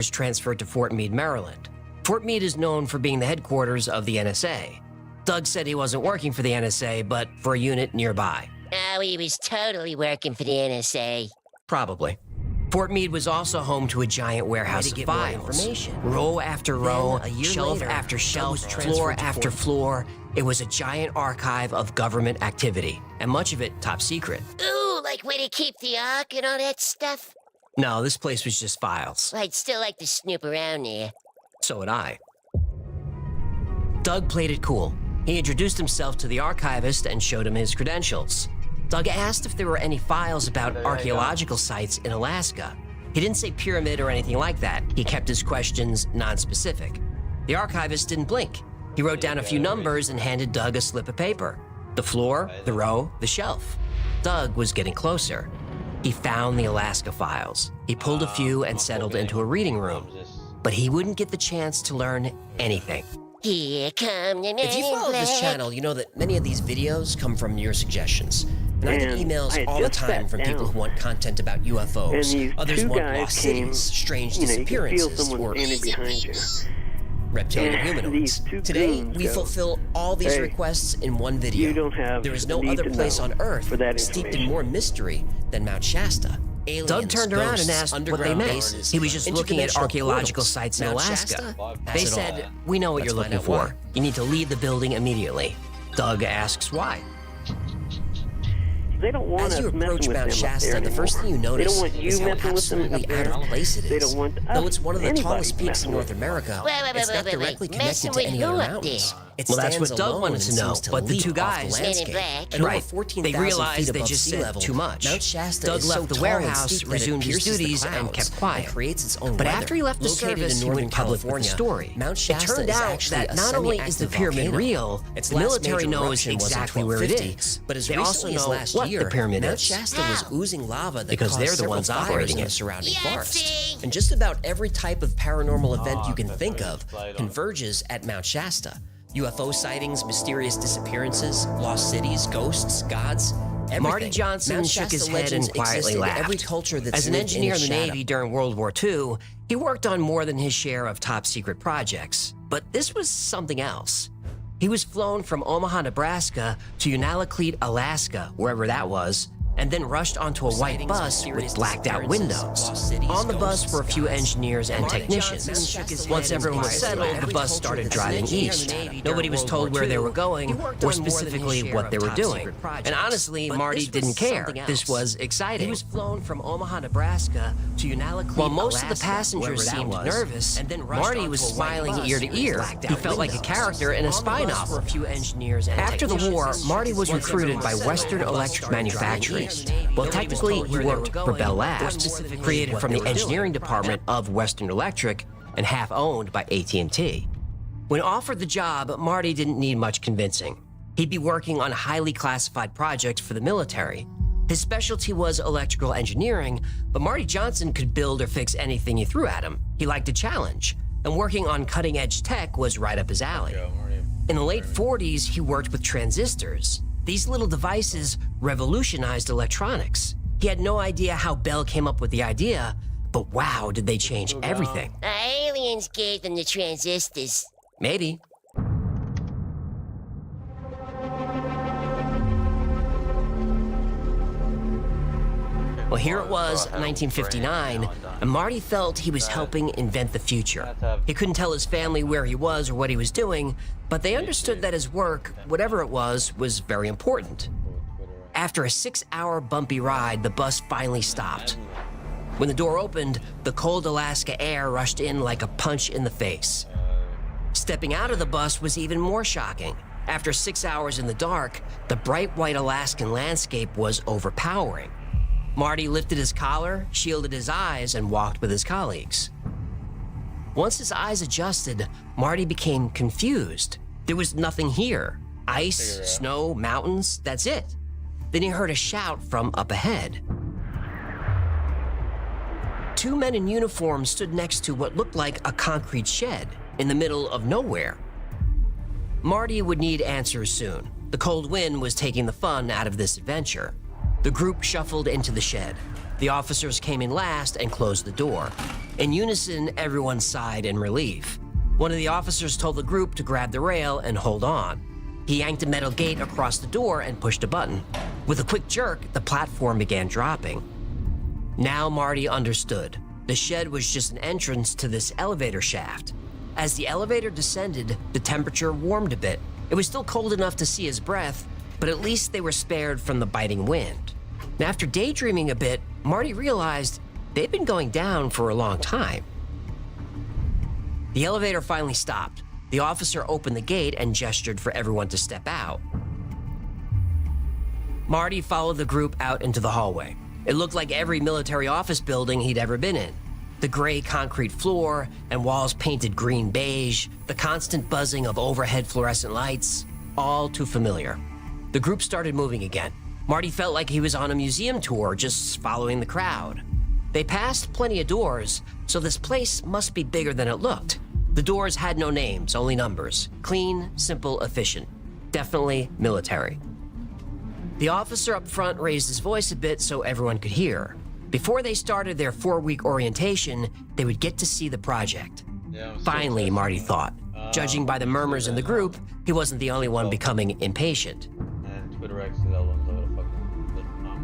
was transferred to Fort Meade, Maryland. Fort Meade is known for being the headquarters of the NSA. Doug said he wasn't working for the NSA, but for a unit nearby. Oh, he was totally working for the NSA. Probably. Fort Meade was also home to a giant warehouse of files. Row after row, shelf after shelf, floor after floor. It was a giant archive of government activity, and much of it top secret. Ooh, like where they keep the Ark and all that stuff? No, this place was just files. Well, I'd still like to snoop around there. So would I. Doug played it cool. He introduced himself to the archivist and showed him his credentials. Doug asked if there were any files about archaeological sites in Alaska. He didn't say pyramid or anything like that. He kept his questions non-specific. The archivist didn't blink. He wrote down a few numbers and handed Doug a slip of paper. The floor, the row, the shelf. Doug was getting closer. He found the Alaska files. He pulled a few and settled into a reading room. But he wouldn't get the chance to learn anything. Here come the If you follow this channel, you know that many of these videos come from your suggestions. And I get emails all the time from people who want content about UFOs. Others want lost cities, strange disappearances, or reptilian humanoids. Today, we fulfill all these requests in one video. There is no other place on Earth steeped in more mystery than Mount Shasta. Aliens, Doug turned around and asked what they meant. He was just looking at archaeological sites in Alaska. They said, "We know what you're looking for. You need to leave the building immediately." Doug asks why. They don't want As you us messing approach with Mount them up Shasta, there the first thing you anymore. They notice don't want you is how messing with them absolutely up there out of anymore. place it They is. don't want Though it's one of the anybody tallest peaks in messing North with America, Wait, it's not directly connected messing to with any who other up mountains. there? It Well, that's stands what Doug alone wanted and to know, seems to but the leap two off the guys, landscape. Men in black. And over Right. 14,000 They realized feet they above just sea said level. too much. Mount Shasta Doug is left so the tall warehouse, and steep that it resumed his pierces the duties, and clouds kept quiet. and creates its own But weather. after he left the Located service, in he Northern went public with the California, story. Mount It Shasta turned is out actually that a not only is the semi-active pyramid volcano. real, Its the last military major knows eruption was in exactly where it 1250, is. but as They also recently as know last what year, the pyramid Mount is. Shasta was oozing lava that Because caused they're the several ones fires operating in it. the surrounding Yahtzee! forest. And just about every type of paranormal event you can think of converges at Mount Shasta. UFO sightings, mysterious disappearances, lost cities, ghosts, gods, everything. Marty Johnson Mount shook his Shasta head and legends quietly exist in laughed. every culture that's As an lived engineer in its the shadow. Navy during World War II, he worked on more than his share of top-secret projects. But this was something else. He was flown from Omaha, Nebraska to Unalakleet, Alaska, wherever that was, and then rushed onto a white bus with blacked-out windows. On the bus were a few engineers and technicians. Once everyone was settled, the bus started driving east. Nobody was told where they were going, or specifically what they were doing. And honestly, Marty didn't care. This was exciting. He was flown from Omaha, Nebraska to Unalakleet, While most of the passengers seemed nervous, Marty was smiling ear to ear. He felt like a character in a spy novel. After the war, Marty was recruited by Western Electric Manufacturing. Well, technically, he worked for Bell Labs, created from the engineering department of Western Electric and half owned by AT&T. When offered the job, Marty didn't need much convincing. He'd be working on highly classified projects for the military. His specialty was electrical engineering, but Marty Johnson could build or fix anything you threw at him. He liked a challenge, and working on cutting-edge tech was right up his alley. In the late 40s, he worked with transistors. These little devices revolutionized electronics. He had no idea how Bell came up with the idea, but wow, did they change everything. Aliens gave them the transistors. Maybe. Well, here it was, 1959, and Marty felt he was helping invent the future. He couldn't tell his family where he was or what he was doing, but they understood that his work, whatever it was very important. After a 6-hour bumpy ride, the bus finally stopped. When the door opened, the cold Alaska air rushed in like a punch in the face. Stepping out of the bus was even more shocking. After 6 hours in the dark, the bright white Alaskan landscape was overpowering. Marty lifted his collar, shielded his eyes, and walked with his colleagues. Once his eyes adjusted, Marty became confused. There was nothing here. Ice, snow, mountains, that's it. Then he heard a shout from up ahead. Two men in uniform stood next to what looked like a concrete shed in the middle of nowhere. Marty would need answers soon. The cold wind was taking the fun out of this adventure. The group shuffled into the shed. The officers came in last and closed the door. In unison, everyone sighed in relief. One of the officers told the group to grab the rail and hold on. He yanked a metal gate across the door and pushed a button. With a quick jerk, the platform began dropping. Now Marty understood. The shed was just an entrance to this elevator shaft. As the elevator descended, the temperature warmed a bit. It was still cold enough to see his breath, but at least they were spared from the biting wind. And after daydreaming a bit, Marty realized they'd been going down for a long time. The elevator finally stopped. The officer opened the gate and gestured for everyone to step out. Marty followed the group out into the hallway. It looked like every military office building he'd ever been in. The gray concrete floor and walls painted green beige, the constant buzzing of overhead fluorescent lights, all too familiar. The group started moving again. Marty felt like he was on a museum tour, just following the crowd. They passed plenty of doors, so this place must be bigger than it looked. The doors had no names, only numbers. Clean, simple, efficient. Definitely military. The officer up front raised his voice a bit so everyone could hear. Before they started their 4-week orientation, they would get to see the project. Finally, Marty thought. Judging by the murmurs in the group, he wasn't the only one becoming impatient.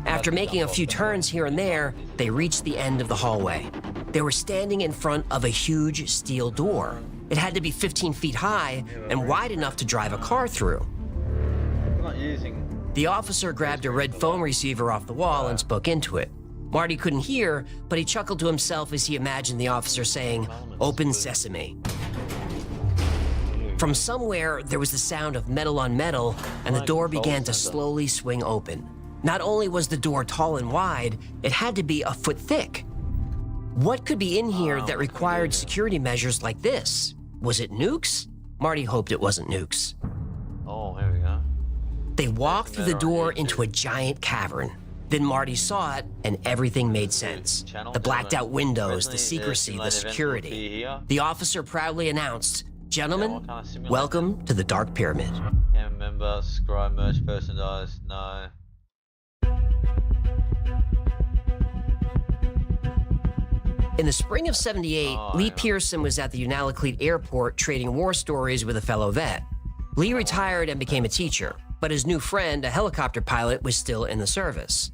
After making a few turns here and there, they reached the end of the hallway. They were standing in front of a huge steel door. It had to be 15 feet high and wide enough to drive a car through. The officer grabbed a red phone receiver off the wall and spoke into it. Marty couldn't hear, but he chuckled to himself as he imagined the officer saying, "Open sesame." From somewhere, there was the sound of metal on metal, and the door began to slowly swing open. Not only was the door tall and wide, it had to be a foot thick. What could be in here that required security measures like this? Was it nukes? Marty hoped it wasn't nukes. Oh, here we go. They walked through the door into a giant cavern. Then Marty saw it, and everything made sense. The blacked-out windows, the secrecy, the security. The officer proudly announced, "Gentlemen, welcome to the Dark Pyramid." Can't remember, subscribe, merch, personalized, no. In the spring of '78, Lee Pearson was at the Unalakleet Airport trading war stories with a fellow vet. Lee retired and became a teacher, but his new friend, a helicopter pilot, was still in the service.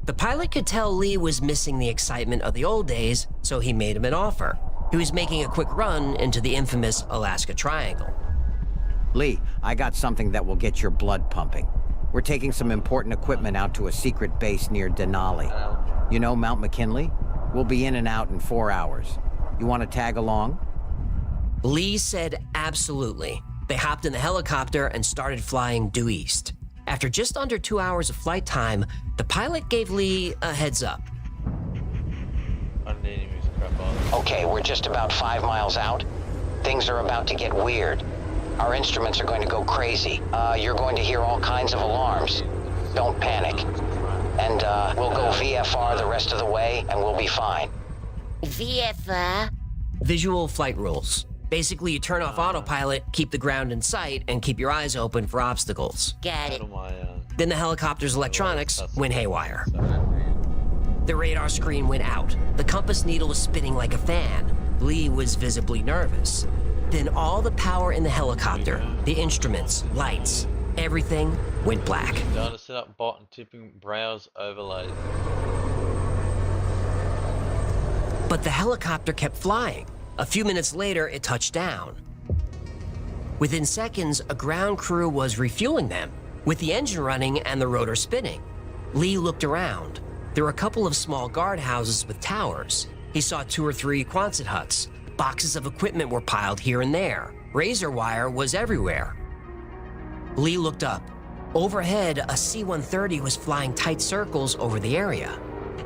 The pilot could tell Lee was missing the excitement of the old days, so he made him an offer. He was making a quick run into the infamous Alaska Triangle. Lee, I got something that will get your blood pumping. We're taking some important equipment out to a secret base near Denali. You know Mount McKinley? We'll be in and out in 4 hours. You want to tag along? Lee said absolutely. They hopped in the helicopter and started flying due east. After just under 2 hours of flight time, the pilot gave Lee a heads up. Okay, we're just about 5 miles out. Things are about to get weird. Our instruments are going to go crazy. You're going to hear all kinds of alarms. Don't panic. And we'll go VFR the rest of the way, and we'll be fine. VFR? Visual flight rules. Basically, you turn off autopilot, keep the ground in sight, and keep your eyes open for obstacles. Got it. Then the helicopter's electronics went haywire. The radar screen went out. The compass needle was spinning like a fan. Lee was visibly nervous. Then all the power in the helicopter, the instruments, lights, everything went black. Data setup, bot, and tipping, browse, overlay. But the helicopter kept flying. A few minutes later, it touched down. Within seconds, a ground crew was refueling them, with the engine running and the rotor spinning. Lee looked around. There were a couple of small guardhouses with towers. He saw 2 or 3 Quonset huts. Boxes of equipment were piled here and there. Razor wire was everywhere. Lee looked up. Overhead, a C-130 was flying tight circles over the area.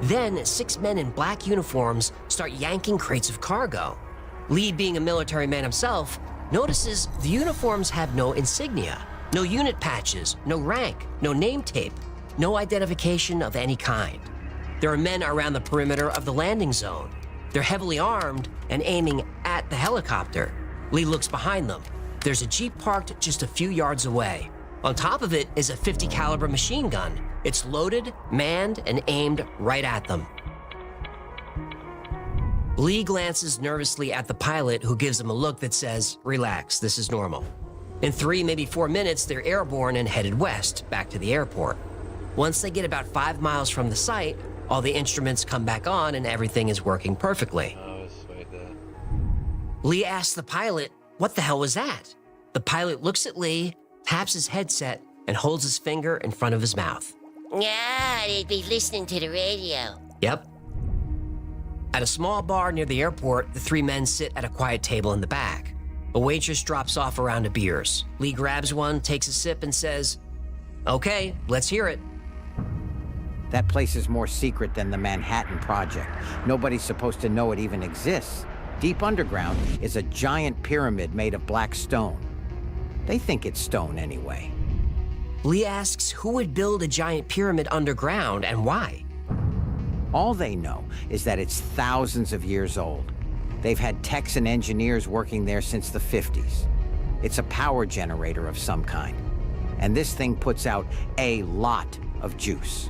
Then 6 men in black uniforms start yanking crates of cargo. Lee, being a military man himself, notices the uniforms have no insignia, no unit patches, no rank, no name tape, no identification of any kind. There are men around the perimeter of the landing zone. They're heavily armed and aiming at the helicopter. Lee looks behind them. There's a Jeep parked just a few yards away. On top of it is a .50 caliber machine gun. It's loaded, manned, and aimed right at them. Lee glances nervously at the pilot, who gives him a look that says, "Relax, this is normal." In 3, maybe 4 minutes, they're airborne and headed west, back to the airport. Once they get about 5 miles from the site, all the instruments come back on and everything is working perfectly. Oh, sweet there. Lee asks the pilot, "What the hell was that?" The pilot looks at Lee, taps his headset, and holds his finger in front of his mouth. Yeah, they'd be listening to the radio. Yep. At a small bar near the airport, the 3 men sit at a quiet table in the back. A waitress drops off a round of beers. Lee grabs one, takes a sip, and says, "Okay, let's hear it." That place is more secret than the Manhattan Project. Nobody's supposed to know it even exists. Deep underground is a giant pyramid made of black stone. They think it's stone anyway. Lee asks who would build a giant pyramid underground and why. All they know is that it's thousands of years old. They've had techs and engineers working there since the 50s. It's a power generator of some kind. And this thing puts out a lot of juice.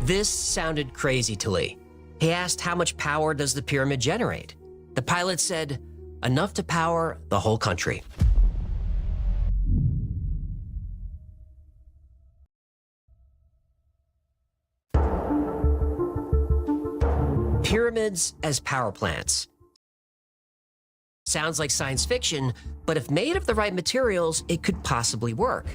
This sounded crazy to Lee. He asked how much power does the pyramid generate? The pilot said, "Enough to power the whole country." Pyramids as power plants. Sounds like science fiction, but if made of the right materials, it could possibly work.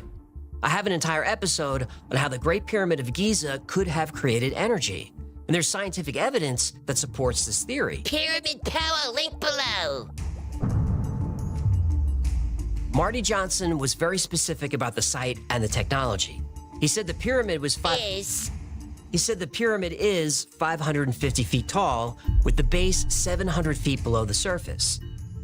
I have an entire episode on how the Great Pyramid of Giza could have created energy, and there's scientific evidence that supports this theory. Pyramid power, link below. Marty Johnson was very specific about the site and the technology. He said the pyramid was He said the pyramid is 550 feet tall, with the base 700 feet below the surface.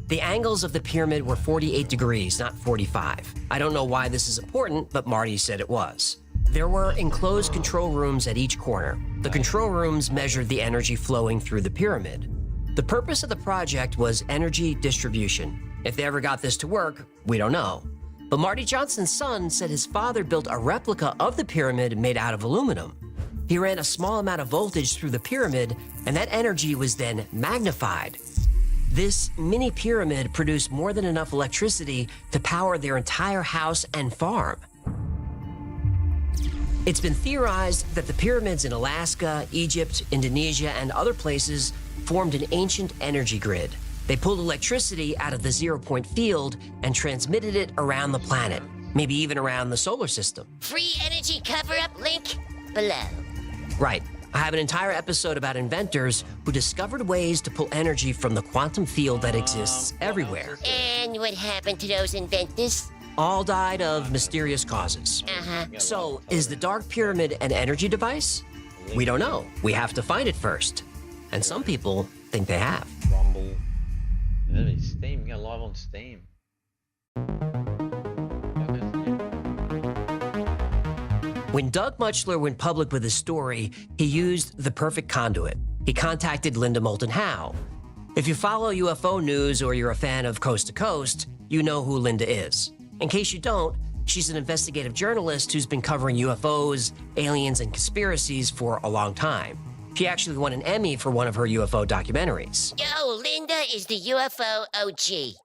The angles of the pyramid were 48 degrees, not 45. I don't know why this is important, but Marty said it was. There were enclosed control rooms at each corner. The control rooms measured the energy flowing through the pyramid. The purpose of the project was energy distribution. If they ever got this to work, we don't know. But Marty Johnson's son said his father built a replica of the pyramid made out of aluminum. He ran a small amount of voltage through the pyramid, and that energy was then magnified. This mini pyramid produced more than enough electricity to power their entire house and farm. It's been theorized that the pyramids in Alaska, Egypt, Indonesia, and other places formed an ancient energy grid. They pulled electricity out of the zero-point field and transmitted it around the planet, maybe even around the solar system. Free energy cover-up, link below. Right. I have an entire episode about inventors who discovered ways to pull energy from the quantum field that exists everywhere. And what happened to those inventors? All died of mysterious causes. So, is the Dark Pyramid an energy device? We don't know. We have to find it first. And some people think they have. Rumble. Maybe Steam. Go live on Steam. When Doug Mutchler went public with his story, he used the perfect conduit. He contacted Linda Moulton Howe. If you follow UFO news or you're a fan of Coast to Coast, you know who Linda is. In case you don't, she's an investigative journalist who's been covering UFOs, aliens, and conspiracies for a long time. She actually won an Emmy for one of her UFO documentaries. Yo, Linda is the UFO OG.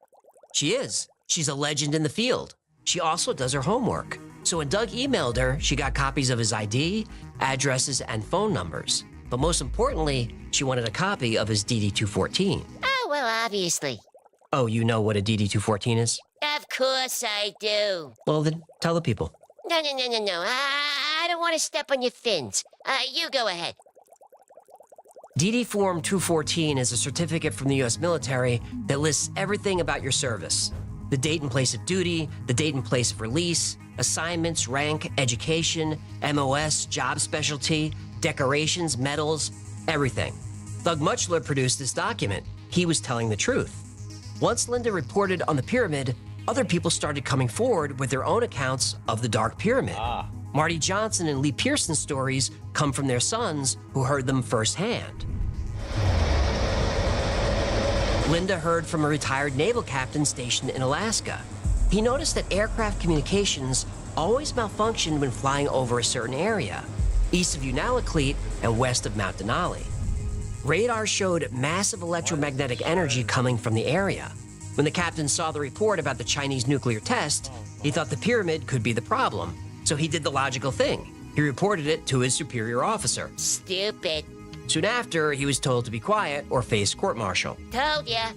She is. She's a legend in the field. She also does her homework. So when Doug emailed her, she got copies of his ID, addresses, and phone numbers. But most importantly, she wanted a copy of his DD-214. Oh, well, obviously. Oh, you know what a DD-214 is? Of course I do. Well, then tell the people. No. I don't want to step on your fins. You go ahead. DD Form 214 is a certificate from the U.S. military that lists everything about your service. The date and place of duty, the date and place of release, assignments, rank, education, MOS, job specialty, decorations, medals, everything. Doug Mutchler produced this document. He was telling the truth. Once Linda reported on the pyramid, other people started coming forward with their own accounts of the Dark Pyramid. Marty Johnson and Lee Pearson's stories come from their sons who heard them firsthand. Linda heard from a retired naval captain stationed in Alaska. He noticed that aircraft communications always malfunctioned when flying over a certain area, east of Unalakleet and west of Mount Denali. Radar showed massive electromagnetic energy coming from the area. When the captain saw the report about the Chinese nuclear test, he thought the pyramid could be the problem. So he did the logical thing. He reported it to his superior officer. Stupid. Soon after, he was told to be quiet or face court-martial. Told ya.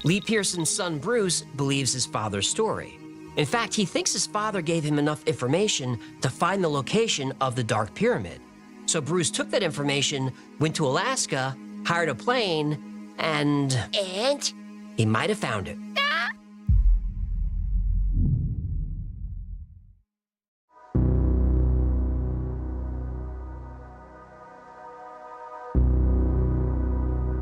Lee Pearson's son, Bruce, believes his father's story. In fact, he thinks his father gave him enough information to find the location of the Dark Pyramid. So Bruce took that information, went to Alaska, hired a plane, and And? he might have found it.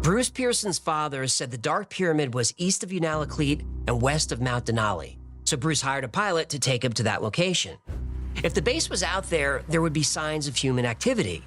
Bruce Pearson's father said the Dark Pyramid was east of Unalakleet and west of Mount Denali, so Bruce hired a pilot to take him to that location. If the base was out there, there would be signs of human activity.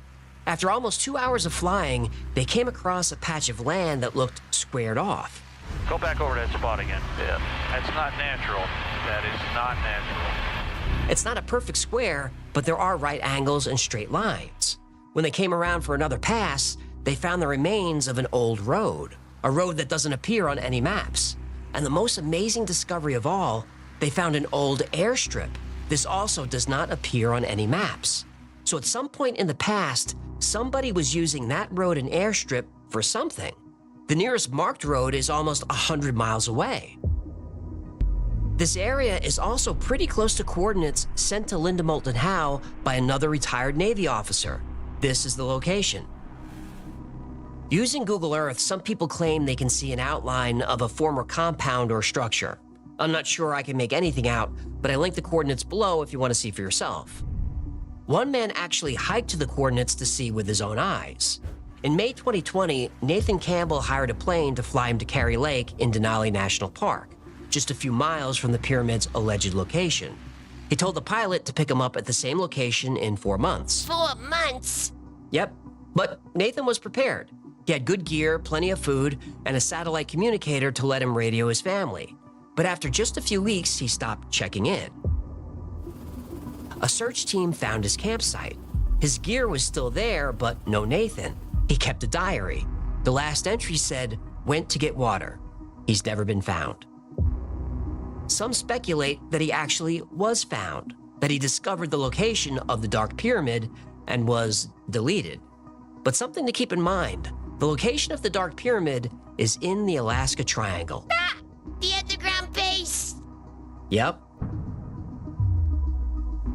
After almost 2 hours of flying, they came across a patch of land that looked squared off. Go back over that spot again. Yeah. That's not natural. That is not natural. It's not a perfect square, but there are right angles and straight lines. When they came around for another pass, they found the remains of an old road, a road that doesn't appear on any maps. And the most amazing discovery of all, they found an old airstrip. This also does not appear on any maps. So at some point in the past, somebody was using that road and airstrip for something. The nearest marked road is almost 100 miles away. This area is also pretty close to coordinates sent to Linda Moulton Howe by another retired Navy officer. This is the location. Using Google Earth, some people claim they can see an outline of a former compound or structure. I'm not sure I can make anything out, but I linked the coordinates below if you want to see for yourself. One man actually hiked to the coordinates to see with his own eyes. In May 2020, Nathan Campbell hired a plane to fly him to Carrie Lake in Denali National Park, just a few miles from the pyramid's alleged location. He told the pilot to pick him up at the same location in 4 months. 4 months? Yep, but Nathan was prepared. He had good gear, plenty of food, and a satellite communicator to let him radio his family. But after just a few weeks, he stopped checking in. A search team found his campsite. His gear was still there, but no Nathan. He kept a diary. The last entry said, "Went to get water." He's never been found. Some speculate that he actually was found, that he discovered the location of the Dark Pyramid and was deleted. But something to keep in mind, the location of the Dark Pyramid is in the Alaska Triangle. Ah! The underground base? Yep.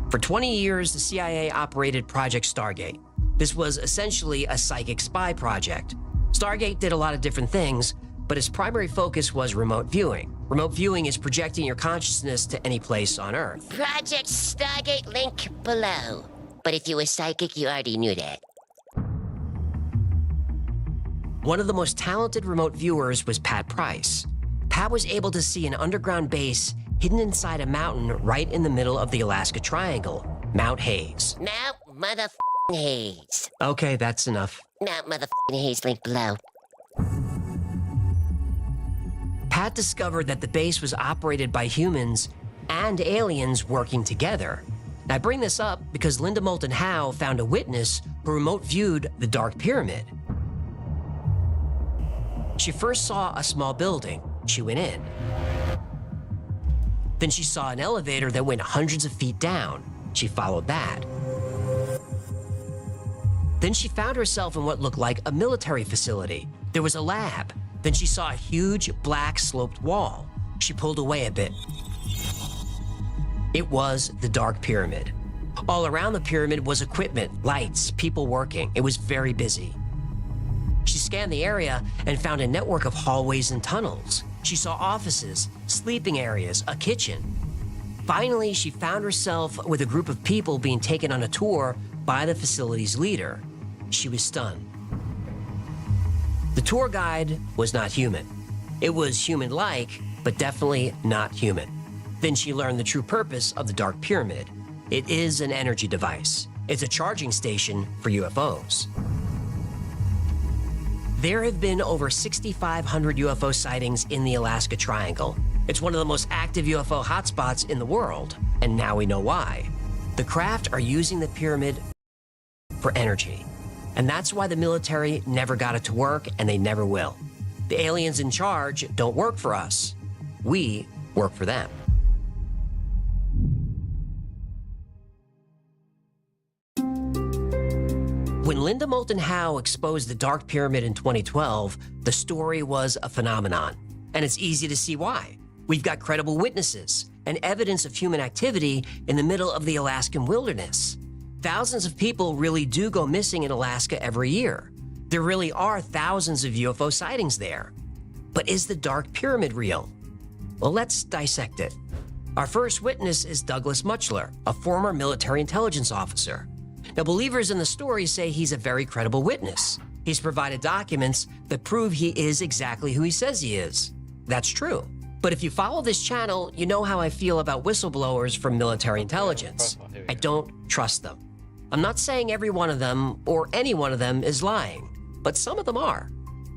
For 20 years, the CIA operated Project Stargate. This was essentially a psychic spy project. Stargate did a lot of different things, but its primary focus was remote viewing. Remote viewing is projecting your consciousness to any place on Earth. Project Stargate link below. But if you were psychic, you already knew that. One of the most talented remote viewers was Pat Price. Pat was able to see an underground base hidden inside a mountain right in the middle of the Alaska Triangle, Mount Hayes. Mount motherfucking Hayes. Okay, that's enough. Mount motherfucking Hayes link below. Pat discovered that the base was operated by humans and aliens working together. I bring this up because Linda Moulton Howe found a witness who remote viewed the Dark Pyramid. She first saw a small building. She went in. Then she saw an elevator that went hundreds of feet down. She followed that. Then she found herself in what looked like a military facility. There was a lab. Then she saw a huge black sloped wall. She pulled away a bit. It was the Dark Pyramid. All around the pyramid was equipment, lights, people working. It was very busy. She scanned the area and found a network of hallways and tunnels. She saw offices, sleeping areas, a kitchen. Finally, she found herself with a group of people being taken on a tour by the facility's leader. She was stunned. The tour guide was not human. It was human-like, but definitely not human. Then she learned the true purpose of the Dark Pyramid. It is an energy device. It's a charging station for UFOs. There have been over 6,500 UFO sightings in the Alaska Triangle. It's one of the most active UFO hotspots in the world, and now we know why. The craft are using the pyramid for energy. And that's why the military never got it to work, and they never will. The aliens in charge don't work for us. We work for them. When Linda Moulton Howe exposed the Dark Pyramid in 2012, the story was a phenomenon. And it's easy to see why. We've got credible witnesses and evidence of human activity in the middle of the Alaskan wilderness. Thousands of people really do go missing in Alaska every year. There really are thousands of UFO sightings there. But is the Dark Pyramid real? Well, let's dissect it. Our first witness is Douglas Mutchler, a former military intelligence officer. Now, believers in the story say he's a very credible witness. He's provided documents that prove he is exactly who he says he is. That's true. But if you follow this channel, you know how I feel about whistleblowers from military intelligence. I don't trust them. I'm not saying every one of them or any one of them is lying, but some of them are.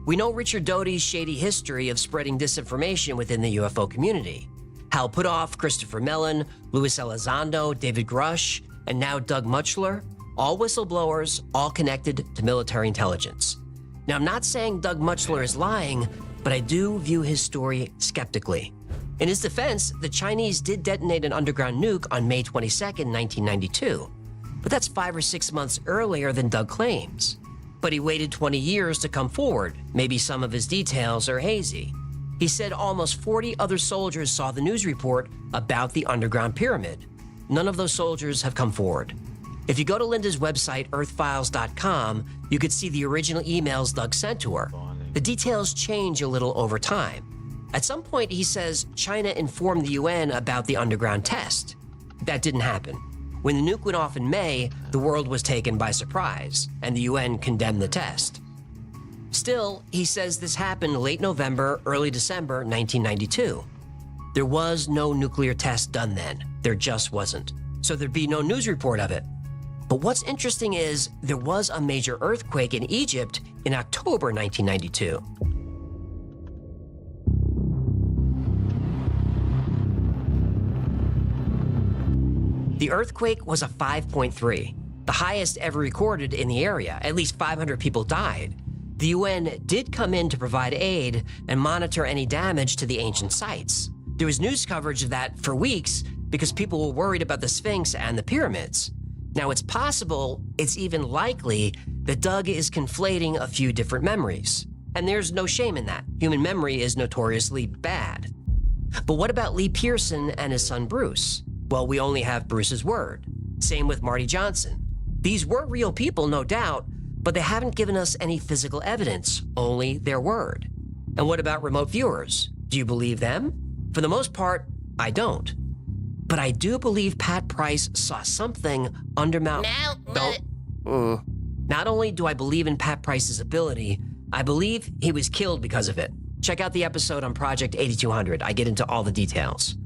We know Richard Doty's shady history of spreading disinformation within the UFO community. Hal Puthoff, Christopher Mellon, Luis Elizondo, David Grush, and now Doug Mutchler, all whistleblowers, all connected to military intelligence. Now, I'm not saying Doug Mutchler is lying, but I do view his story skeptically. In his defense, the Chinese did detonate an underground nuke on May 22nd, 1992. But that's 5 or 6 months earlier than Doug claims. But he waited 20 years to come forward. Maybe some of his details are hazy. He said almost 40 other soldiers saw the news report about the underground pyramid. None of those soldiers have come forward. If you go to Linda's website, earthfiles.com, you could see the original emails Doug sent to her. The details change a little over time. At some point, he says China informed the UN about the underground test. That didn't happen. When the nuke went off in May, the world was taken by surprise, and the UN condemned the test. Still, he says this happened late November, early December 1992. There was no nuclear test done then. There just wasn't. So there'd be no news report of it. But what's interesting is there was a major earthquake in Egypt in October 1992. The earthquake was a 5.3, the highest ever recorded in the area. At least 500 people died. The UN did come in to provide aid and monitor any damage to the ancient sites. There was news coverage of that for weeks because people were worried about the Sphinx and the pyramids. Now, it's possible, it's even likely, that Doug is conflating a few different memories. And there's no shame in that. Human memory is notoriously bad. But what about Lee Pearson and his son Bruce? Well, we only have Bruce's word. Same with Marty Johnson. These were real people, no doubt, but they haven't given us any physical evidence, only their word. And what about remote viewers? Do you believe them? For the most part, I don't. But I do believe Pat Price saw something under Mount... Not only do I believe in Pat Price's ability, I believe he was killed because of it. Check out the episode on Project 8200. I get into all the details.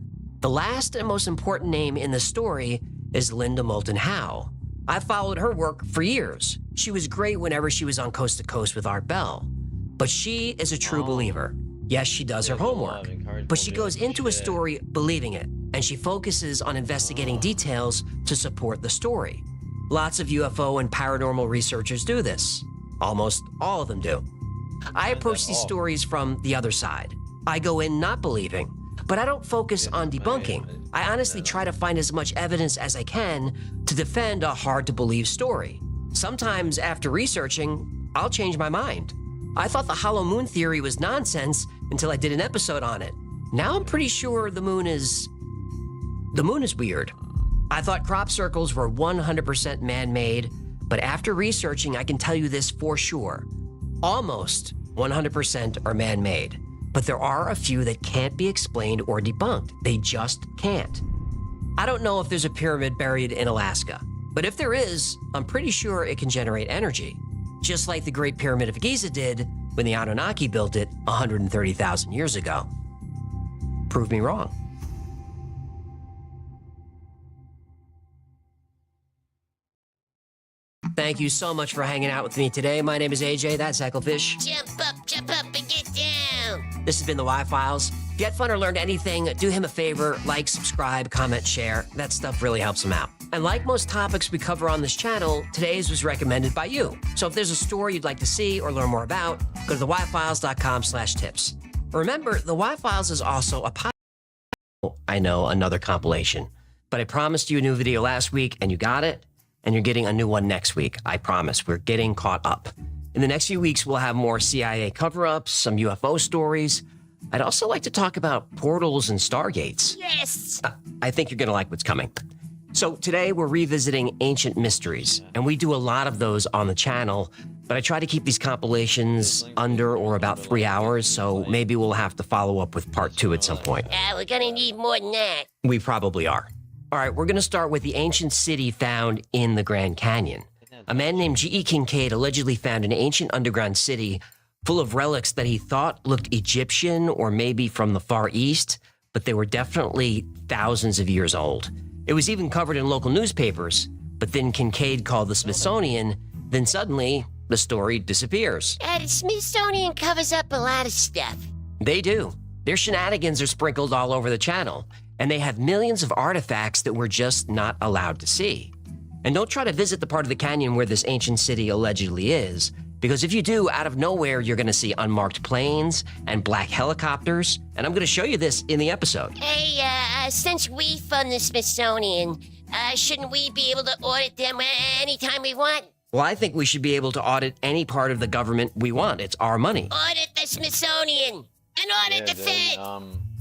The last and most important name in the story is Linda Moulton Howe. I followed her work for years. She was great whenever she was on Coast to Coast with Art Bell. But she is a true believer. Yes, she does her homework, but she goes into a story believing it, and she focuses on investigating details to support the story. Lots of UFO and paranormal researchers do this. Almost all of them do. I approach these stories from the other side. I go in not believing, but I don't focus on debunking. I honestly try to find as much evidence as I can to defend a hard-to-believe story. Sometimes after researching, I'll change my mind. I thought the hollow moon theory was nonsense until I did an episode on it. Now I'm pretty sure the moon is weird. I thought crop circles were 100% man-made, but after researching, I can tell you this for sure. Almost 100% are man-made, but there are a few that can't be explained or debunked. They just can't. I don't know if there's a pyramid buried in Alaska, but if there is, I'm pretty sure it can generate energy, just like the Great Pyramid of Giza did when the Anunnaki built it 130,000 years ago. Prove me wrong. Thank you so much for hanging out with me today. My name is AJ, that's Hecklefish. Jump up, and get down. This has been the Y-Files. If you had fun or learned anything, do him a favor, like, subscribe, comment, share. That stuff really helps him out. And like most topics we cover on this channel, today's was recommended by you. So if there's a story you'd like to see or learn more about, go to thewhyfiles.com/tips. Remember, The Why Files is also a podcast. I know, another compilation. But I promised you a new video last week, and you got it, and you're getting a new one next week. I promise. We're getting caught up. In the next few weeks, we'll have more CIA cover-ups, some UFO stories. I'd also like to talk about portals and stargates. Yes! I think you're going to like what's coming. So today we're revisiting ancient mysteries, and we do a lot of those on the channel, but I try to keep these compilations under or about 3 hours, so maybe we'll have to follow up with part 2 at some point. We're gonna need more than that. We probably are. All right, we're going to start with the ancient city found in the Grand Canyon. A man named G.E. Kincaid allegedly found an ancient underground city full of relics that he thought looked Egyptian or maybe from the Far East, but they were definitely thousands of years old. It was even covered in local newspapers, but then Kincaid called the Smithsonian, then suddenly the story disappears. The Smithsonian covers up a lot of stuff. They do. Their shenanigans are sprinkled all over the channel, and they have millions of artifacts that we're just not allowed to see. And don't try to visit the part of the canyon where this ancient city allegedly is, because if you do, out of nowhere, you're going to see unmarked planes and black helicopters, and I'm going to show you this in the episode. Hey, since we fund the Smithsonian, shouldn't we be able to audit them anytime we want? Well, I think we should be able to audit any part of the government we want. It's our money. Audit the Smithsonian and audit the Fed.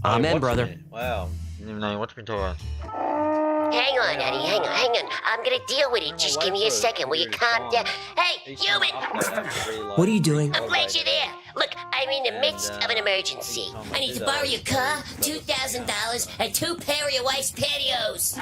Amen, brother. Wow. Didn't even know you watched me talk. Hang on, Eddie, hang on. I'm gonna deal with it. Just give me a second. Will you calm down? Hey, human! What are you doing? I'm glad you're there. Look, I'm in the midst of an emergency. I need to borrow your car, $2,000, and 2 pair of your wife's pantyhose.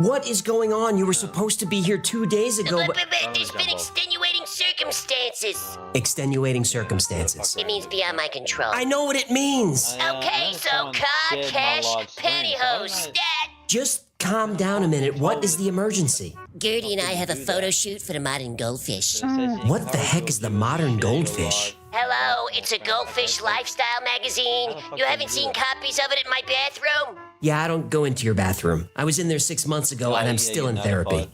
What is going on? You were supposed to be here 2 days ago, But but... there's been extenuating circumstances. Extenuating circumstances. It means beyond my control. I know what it means. Okay, so car, cash, pantyhose, stat. Just calm down a minute. What is the emergency? Gertie and I have a photo shoot for the Modern Goldfish. What the heck is the Modern Goldfish? Hello, it's a goldfish lifestyle magazine. You haven't seen copies of it in my bathroom? Yeah, I don't go into your bathroom. I was in there 6 months ago, and I'm still in therapy.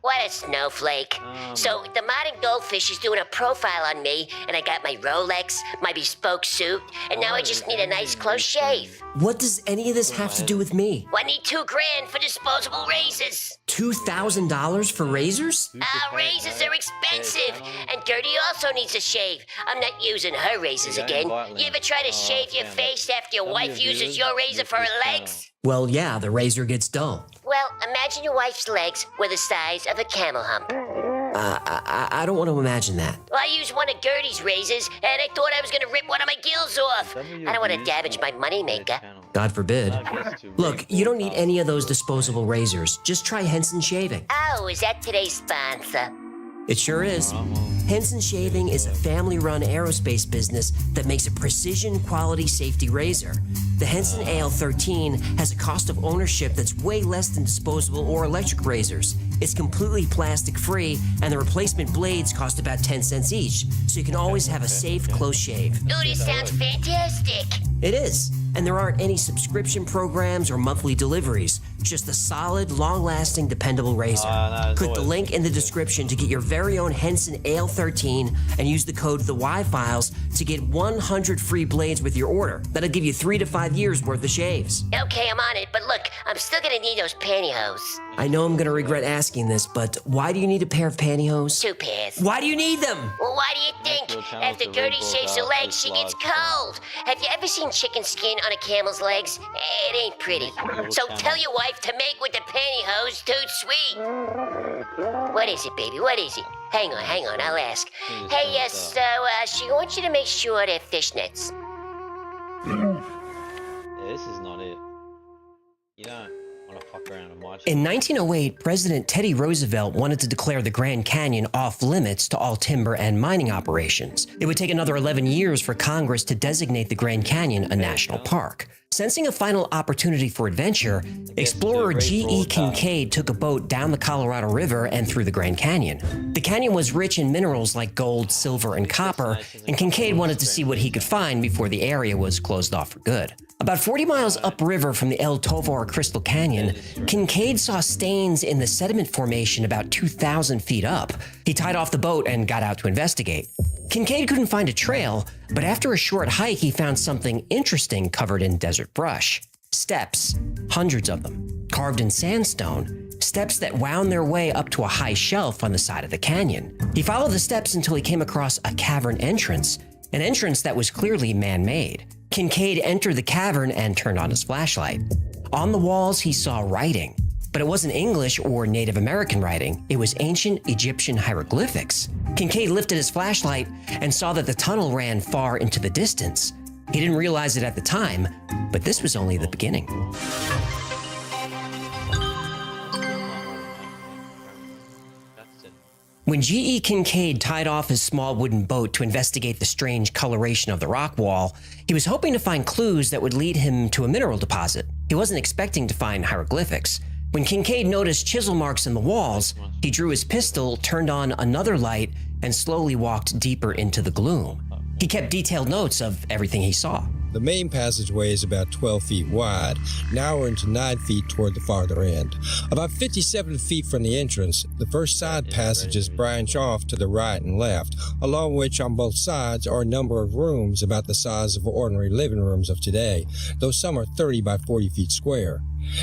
What a snowflake. So the Modern Goldfish is doing a profile on me, and I got my Rolex, my bespoke suit, and now I just need a nice close shave. What does any of this have to do with me? Well, I need $2,000 for disposable razors. $2,000 for razors? Razors are expensive, and Gertie also needs a shave. I'm not using her razors again. You ever try to shave your face after your wife uses your razor for her legs? Well, yeah, the razor gets dull. Well, imagine your wife's legs were the size of a camel hump. I don't want to imagine that. Well, I used one of Gertie's razors, and I thought I was going to rip one of my gills off. I don't want to damage my moneymaker. God forbid. Look, you don't need any of those disposable razors. Just try Henson Shaving. Oh, is that today's sponsor? It sure is. Henson Shaving is a family-run aerospace business that makes a precision quality safety razor. The Henson AL13 has a cost of ownership that's way less than disposable or electric razors. It's completely plastic-free, and the replacement blades cost about 10 cents each, so you can always have a safe, close shave. Ooh, this sounds fantastic. It is, and there aren't any subscription programs or monthly deliveries. Just a solid, long-lasting, dependable razor. Click the link in the description to get your very own Henson AL13 and use the code THEWhyFiles to get 100 free blades with your order. That'll give you 3 to 5 years worth of shaves. Okay, I'm on it, but look, I'm still going to need those pantyhose. I know I'm gonna regret asking this, but why do you need a pair of pantyhose? 2 pairs. Why do you need them? Well, why do you think? After Gertie shaves her legs, she gets cold. Have you ever seen chicken skin on a camel's legs? It ain't pretty. So tell your wife to make with the pantyhose too sweet. What is it, baby? What is it? Hang on, I'll ask. Hey, yes, she wants you to make sure they're fishnets. Yeah, this is not it. You don't want to fuck around and watch it. In 1908, President Teddy Roosevelt wanted to declare the Grand Canyon off limits to all timber and mining operations. It would take another 11 years for Congress to designate the Grand Canyon a national park. Sensing a final opportunity for adventure, explorer G.E. Kincaid took a boat down the Colorado River and through the Grand Canyon. The canyon was rich in minerals like gold, silver, and copper, and Kincaid wanted to see what he could find before the area was closed off for good. About 40 miles upriver from the El Tovar Crystal Canyon, Kincaid saw stains in the sediment formation about 2,000 feet up. He tied off the boat and got out to investigate. Kincaid couldn't find a trail, but after a short hike, he found something interesting covered in desert brush. Steps, hundreds of them, carved in sandstone, steps that wound their way up to a high shelf on the side of the canyon. He followed the steps until he came across a cavern entrance, an entrance that was clearly man-made. Kincaid entered the cavern and turned on his flashlight. On the walls, he saw writing, but it wasn't English or Native American writing. It was ancient Egyptian hieroglyphics. Kincaid lifted his flashlight and saw that the tunnel ran far into the distance. He didn't realize it at the time, but this was only the beginning. When G.E. Kincaid tied off his small wooden boat to investigate the strange coloration of the rock wall, he was hoping to find clues that would lead him to a mineral deposit. He wasn't expecting to find hieroglyphics. When Kincaid noticed chisel marks in the walls, he drew his pistol, turned on another light, and slowly walked deeper into the gloom. He kept detailed notes of everything he saw. The main passageway is about 12 feet wide. Now we're into 9 feet toward the farther end. About 57 feet from the entrance, the first side passages branch off to the right and left, along which on both sides are a number of rooms about the size of ordinary living rooms of today, though some are 30 by 40 feet square.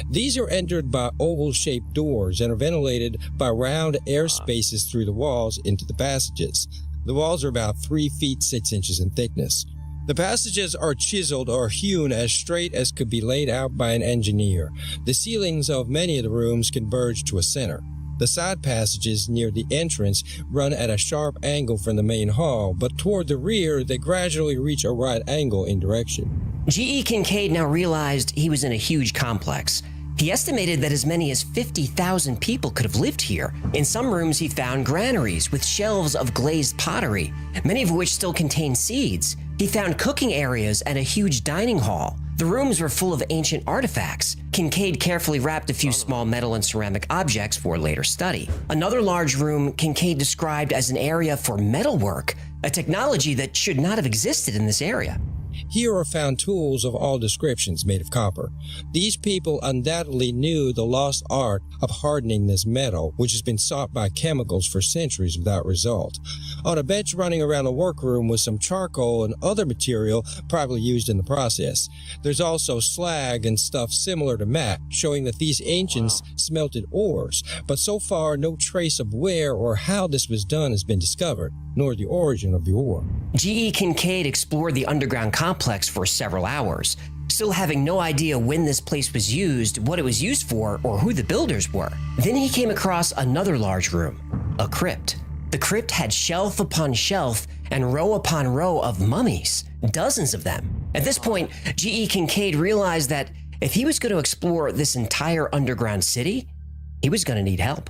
These are entered by oval-shaped doors and are ventilated by round air spaces through the walls into the passages. The walls are about 3 feet 6 inches in thickness. The passages are chiseled or hewn as straight as could be laid out by an engineer. The ceilings of many of the rooms converge to a center. The side passages near the entrance run at a sharp angle from the main hall, but toward the rear they gradually reach a right angle in direction. G.E. Kincaid now realized he was in a huge complex. He estimated that as many as 50,000 people could have lived here. In some rooms, he found granaries with shelves of glazed pottery, many of which still contained seeds. He found cooking areas and a huge dining hall. The rooms were full of ancient artifacts. Kincaid carefully wrapped a few small metal and ceramic objects for later study. Another large room Kincaid described as an area for metalwork, a technology that should not have existed in this area. Here are found tools of all descriptions made of copper. These people undoubtedly knew the lost art of hardening this metal, which has been sought by chemicals for centuries without result. On a bench running around the workroom was some charcoal and other material probably used in the process. There's also slag and stuff similar to mat, showing that these ancients smelted ores, but so far no trace of where or how this was done has been discovered, nor the origin of the ore. G.E. Kincaid explored the underground complex for several hours, still having no idea when this place was used, what it was used for, or who the builders were. Then he came across another large room, a crypt. The crypt had shelf upon shelf and row upon row of mummies, dozens of them. At this point, G.E. Kincaid realized that if he was going to explore this entire underground city, he was going to need help.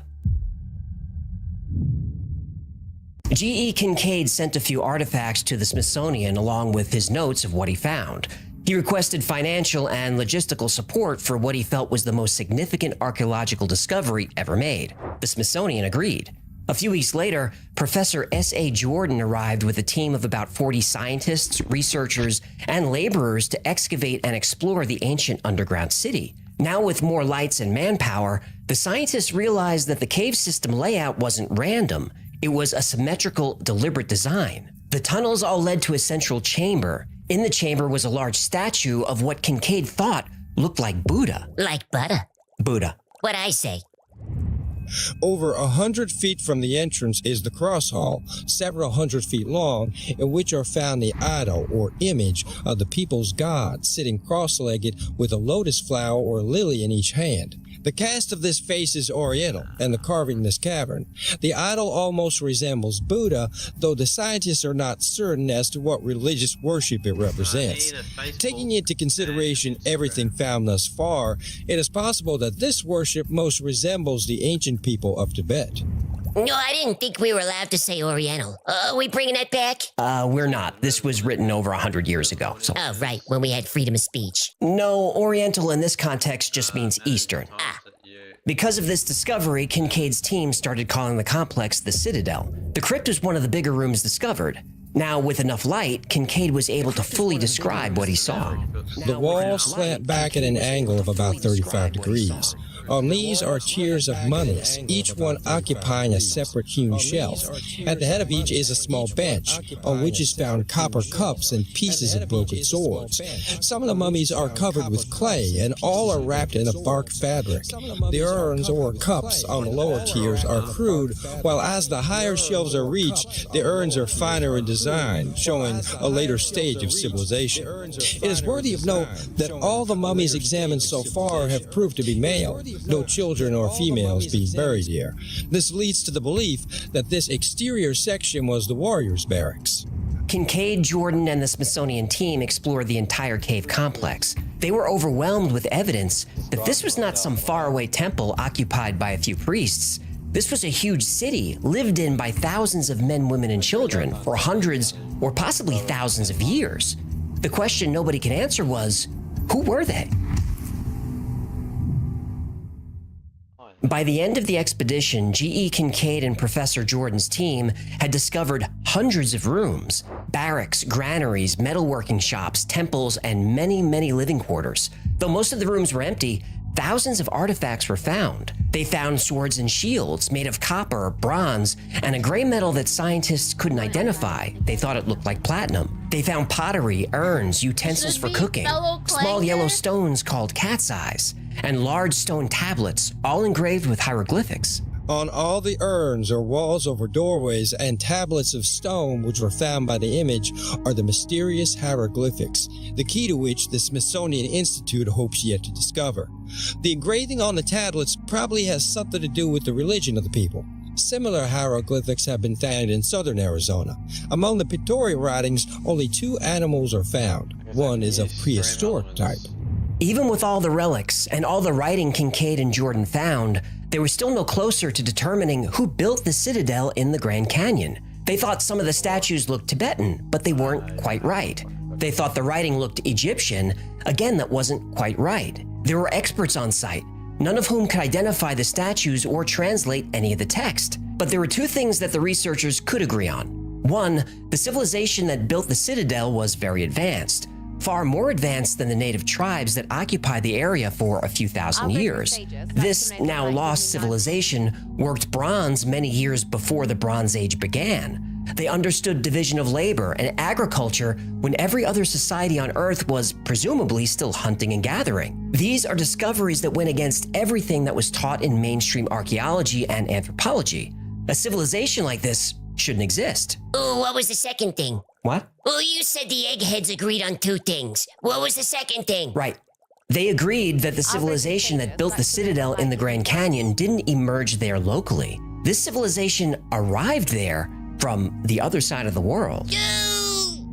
G.E. Kincaid sent a few artifacts to the Smithsonian along with his notes of what he found. He requested financial and logistical support for what he felt was the most significant archaeological discovery ever made. The Smithsonian agreed. A few weeks later, Professor S.A. Jordan arrived with a team of about 40 scientists, researchers, and laborers to excavate and explore the ancient underground city. Now with more lights and manpower, the scientists realized that the cave system layout wasn't random. It was a symmetrical, deliberate design. The tunnels all led to a central chamber. In the chamber was a large statue of what Kincaid thought looked like Buddha. Like butter. Buddha. What I say. Over 100 feet from the entrance is the cross hall, several hundred feet long, in which are found the idol or image of the people's god sitting cross-legged with a lotus flower or lily in each hand. The cast of this face is oriental, and the carving in this cavern. The idol almost resembles Buddha, though the scientists are not certain as to what religious worship it represents. Taking into consideration everything found thus far, it is possible that this worship most resembles the ancient people of Tibet. No, I didn't think we were allowed to say Oriental. Are we bringing that back? We're not. This was written over 100 years ago. So Oh, right, when we had freedom of speech. no, Oriental in this context just means Eastern. Because of this discovery, Kincaid's team started calling the complex the Citadel. The crypt was one of the bigger rooms discovered. Now, with enough light, Kincaid was able to fully describe what he saw. The walls slant back at an angle of about 35 degrees. On these are tiers of mummies, each one occupying a separate hewn shelf. At the head of each is a small bench, on which is found copper cups and pieces of broken swords. Some of the mummies are covered with clay, and all are wrapped in a bark fabric. The urns or cups on the lower tiers are crude, while as the higher shelves are reached, the urns are finer in design, showing a later stage of civilization. It is worthy of note that all the mummies examined so far have proved to be male, no children or females being buried here. This leads to the belief that this exterior section was the warriors' barracks. Kincaid, Jordan, and the Smithsonian team explored the entire cave complex. They were overwhelmed with evidence that this was not some faraway temple occupied by a few priests. This was a huge city lived in by thousands of men, women, and children for hundreds or possibly thousands of years. The question nobody could answer was, who were they? By the end of the expedition, G.E. Kincaid and Professor Jordan's team had discovered hundreds of rooms, barracks, granaries, metalworking shops, temples, and many, many living quarters. Though most of the rooms were empty, thousands of artifacts were found. They found swords and shields made of copper, bronze, and a gray metal that scientists couldn't identify. They thought it looked like platinum. They found pottery, urns, utensils for cooking, small yellow stones called cat's eyes, and large stone tablets, all engraved with hieroglyphics. On all the urns or walls over doorways and tablets of stone which were found by the image are the mysterious hieroglyphics, the key to which the Smithsonian Institute hopes yet to discover. The engraving on the tablets probably has something to do with the religion of the people. Similar hieroglyphics have been found in southern Arizona. Among the pictorial writings, only 2 animals are found. One is of prehistoric type. Even with all the relics and all the writing Kincaid and Jordan found, they were still no closer to determining who built the citadel in the Grand Canyon. They thought some of the statues looked Tibetan, but they weren't quite right. They thought the writing looked Egyptian. Again, that wasn't quite right. There were experts on site, none of whom could identify the statues or translate any of the text. But there were 2 things that the researchers could agree on. One, the civilization that built the citadel was very advanced, far more advanced than the native tribes that occupied the area for a few thousand years. This now lost civilization worked bronze many years before the Bronze Age began. They understood division of labor and agriculture when every other society on Earth was presumably still hunting and gathering. These are discoveries that went against everything that was taught in mainstream archaeology and anthropology. A civilization like this shouldn't exist. Ooh, what was the second thing? What? Well, you said the eggheads agreed on 2 things. What was the second thing? Right. They agreed that the civilization that built the citadel in the Grand Canyon didn't emerge there locally. This civilization arrived there from the other side of the world.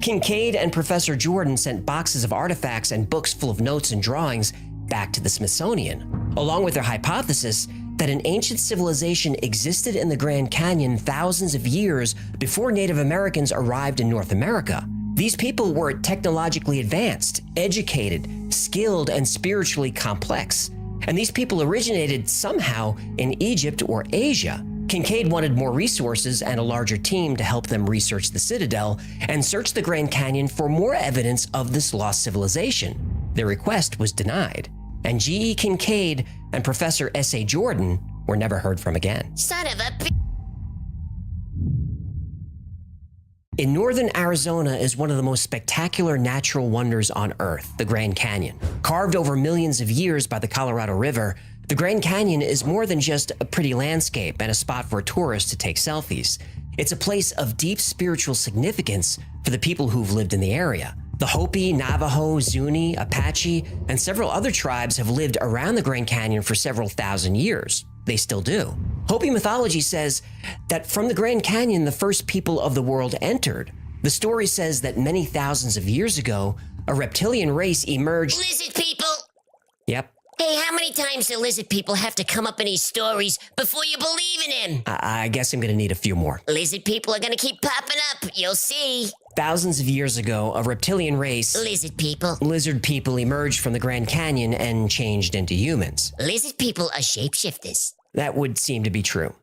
Kincaid and Professor Jordan sent boxes of artifacts and books full of notes and drawings back to the Smithsonian, along with their hypothesis that an ancient civilization existed in the Grand Canyon thousands of years before Native Americans arrived in North America. These people were technologically advanced, educated, skilled, and spiritually complex. And these people originated somehow in Egypt or Asia. Kincaid wanted more resources and a larger team to help them research the citadel and search the Grand Canyon for more evidence of this lost civilization. Their request was denied, and G.E. Kincaid and Professor S.A. Jordan were never heard from again. Son of a In northern Arizona is one of the most spectacular natural wonders on Earth, the Grand Canyon. Carved over millions of years by the Colorado River, the Grand Canyon is more than just a pretty landscape and a spot for tourists to take selfies. It's a place of deep spiritual significance for the people who've lived in the area. The Hopi, Navajo, Zuni, Apache, and several other tribes have lived around the Grand Canyon for several thousand years. They still do. Hopi mythology says that from the Grand Canyon, the first people of the world entered. The story says that many thousands of years ago, a reptilian race emerged. lizard people! Yep. Hey, how many times do lizard people have to come up in these stories before you believe in him? I guess I'm gonna need a few more. Lizard people are gonna keep popping up. You'll see. Thousands of years ago, a reptilian race, Lizard people. lizard people, emerged from the Grand Canyon and changed into humans. Lizard people are shapeshifters. That would seem to be true.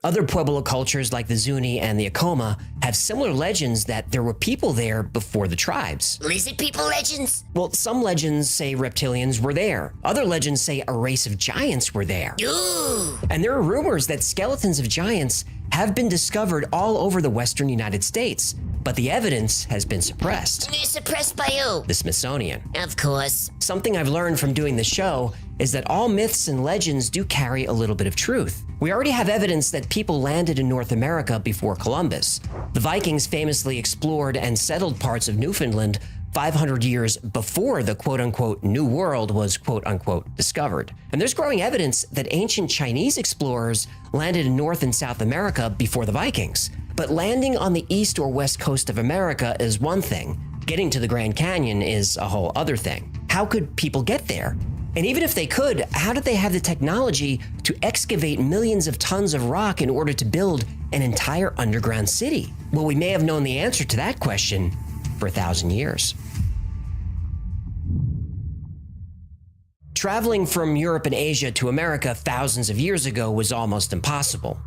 Other Pueblo cultures like the Zuni and the Acoma have similar legends that there were people there before the tribes. Lizard people legends? Well, some legends say reptilians were there. Other legends say a race of giants were there. Ooh. And there are rumors that skeletons of giants have been discovered all over the western United States, but the evidence has been suppressed. Suppressed by who? The Smithsonian. Of course. Something I've learned from doing this show is that all myths and legends do carry a little bit of truth. We already have evidence that people landed in North America before Columbus. The Vikings famously explored and settled parts of Newfoundland 500 years before the quote-unquote New World was quote-unquote discovered. And there's growing evidence that ancient Chinese explorers landed in North and South America before the Vikings. But landing on the east or west coast of America is one thing. Getting to the Grand Canyon is a whole other thing. How could people get there? And even if they could, how did they have the technology to excavate millions of tons of rock in order to build an entire underground city? Well, we may have known the answer to that question for 1,000 years. Traveling from Europe and Asia to America thousands of years ago was almost impossible.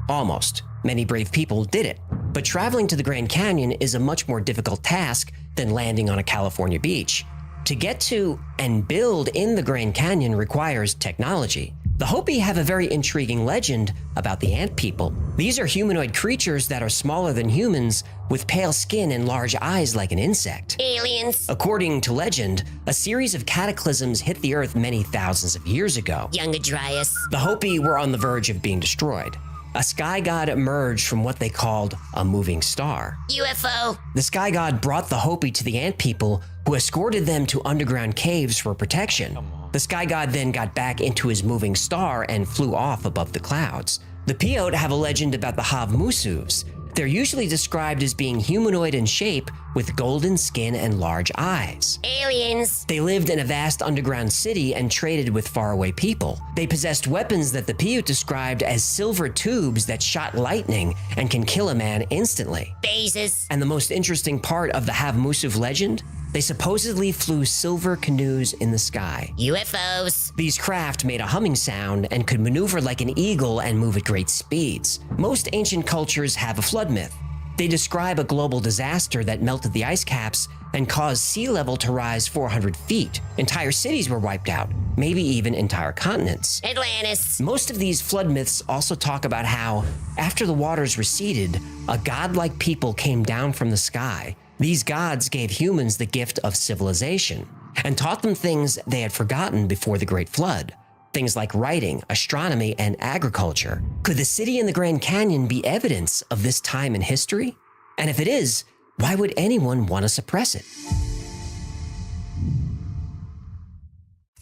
Almost. Many brave people did it. But traveling to the Grand Canyon is a much more difficult task than landing on a California beach. To get to and build in the Grand Canyon requires technology. The Hopi have a very intriguing legend about the ant people. These are humanoid creatures that are smaller than humans with pale skin and large eyes like an insect. Aliens. According to legend, a series of cataclysms hit the earth many thousands of years ago. Younger Dryas. The Hopi were on the verge of being destroyed. A sky god emerged from what they called a moving star. UFO. The sky god brought the Hopi to the ant people, who escorted them to underground caves for protection. The sky god then got back into his moving star and flew off above the clouds. The Paiute have a legend about the Havmusuvs. They're usually described as being humanoid in shape with golden skin and large eyes. Aliens. They lived in a vast underground city and traded with faraway people. They possessed weapons that the Paiute described as silver tubes that shot lightning and can kill a man instantly. Phases. And the most interesting part of the Havmusuv legend? They supposedly flew silver canoes in the sky. UFOs. These craft made a humming sound and could maneuver like an eagle and move at great speeds. Most ancient cultures have a flood myth. They describe a global disaster that melted the ice caps and caused sea level to rise 400 feet. Entire cities were wiped out, maybe even entire continents. Atlantis. Most of these flood myths also talk about how, after the waters receded, a godlike people came down from the sky. These gods gave humans the gift of civilization and taught them things they had forgotten before the Great Flood. Things like writing, astronomy, and agriculture. Could the city in the Grand Canyon be evidence of this time in history? And if it is, why would anyone want to suppress it?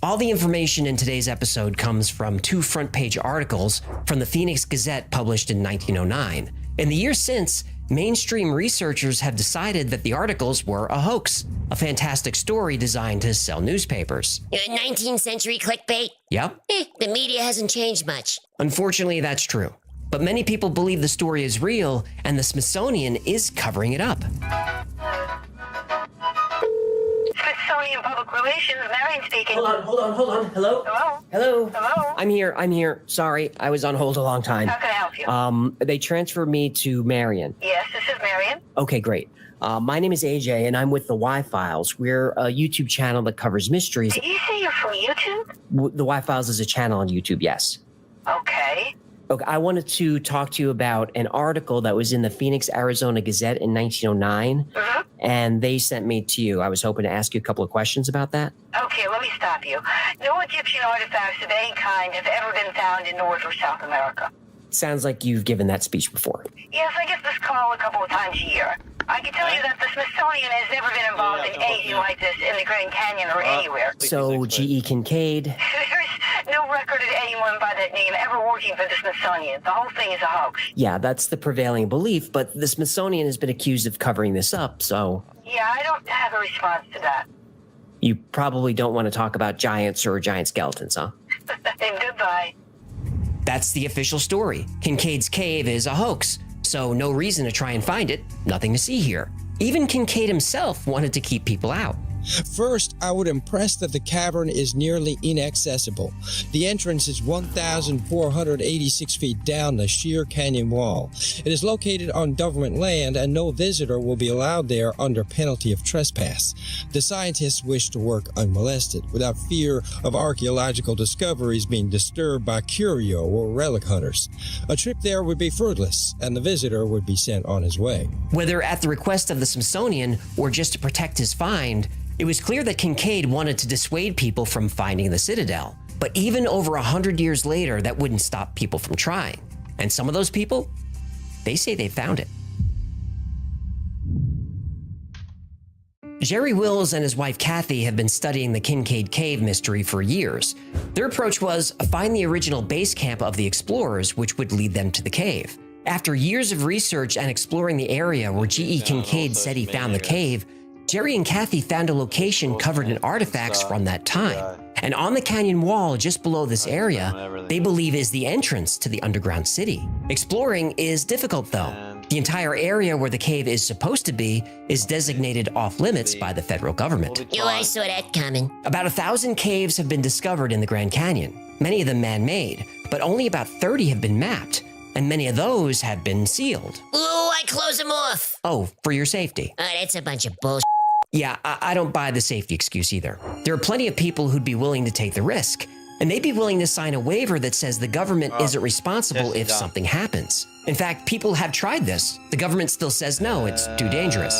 All the information in today's episode comes from 2 front-page articles from the Phoenix Gazette published in 1909. In the years since, mainstream researchers have decided that the articles were a hoax, a fantastic story designed to sell newspapers. 19th century clickbait. Yep. The media hasn't changed much. Unfortunately, that's true. But many people believe the story is real, and the Smithsonian is covering it up. Smithsonian Public Relations, Marion speaking. Hold on. Hello? Hello? I'm here. Sorry, I was on hold a long time. How can I help you? They transferred me to Marion. Yes, this is Marion. Okay, great. My name is AJ, and I'm with the Y-Files. We're a YouTube channel that covers mysteries. Did you say you're from YouTube? The Y-Files is a channel on YouTube, yes. Okay. Okay, I wanted to talk to you about an article that was in the Phoenix, Arizona Gazette in 1909, and they sent me to you. I was hoping to ask you a couple of questions about that. Okay, let me stop you. No Egyptian artifacts of any kind have ever been found in North or South America. Sounds like you've given that speech before. Yes, I get this call a couple of times a year. I can tell you that the Smithsonian has never been involved in anything like this in the Grand Canyon or anywhere. So, G.E. Kincaid. There's no record of anyone by that name ever working for the Smithsonian. The whole thing is a hoax. Yeah, that's the prevailing belief, but the Smithsonian has been accused of covering this up, so... Yeah, I don't have a response to that. You probably don't want to talk about giants or giant skeletons, huh? Goodbye. That's the official story. Kincaid's cave is a hoax, so no reason to try and find it, nothing to see here. Even Kincaid himself wanted to keep people out. First, I would impress that the cavern is nearly inaccessible. The entrance is 1,486 feet down the sheer canyon wall. It is located on government land and no visitor will be allowed there under penalty of trespass. The scientists wish to work unmolested, without fear of archaeological discoveries being disturbed by curio or relic hunters. A trip there would be fruitless, and the visitor would be sent on his way. Whether at the request of the Smithsonian or just to protect his find, it was clear that Kincaid wanted to dissuade people from finding the Citadel. But even over 100 years later, that wouldn't stop people from trying. And some of those people, they say they found it. Jerry Wills and his wife Kathy have been studying the Kincaid Cave mystery for years. Their approach was find the original base camp of the explorers, which would lead them to the cave. After years of research and exploring the area where G.E. Kincaid said he found the cave, Jerry and Kathy found a location covered in artifacts from that time. And on the canyon wall just below this area, they believe is the entrance to the underground city. Exploring is difficult though. The entire area where the cave is supposed to be is designated off limits by the federal government. Yo, I saw that coming. About 1,000 caves have been discovered in the Grand Canyon, many of them man-made, but only about 30 have been mapped, and many of those have been sealed. Ooh, I close them off. Oh, for your safety. That's a bunch of bullshit. Yeah, I don't buy the safety excuse either. There are plenty of people who'd be willing to take the risk, and they'd be willing to sign a waiver that says the government isn't responsible if something happens. In fact, people have tried this. The government still says no, it's too dangerous.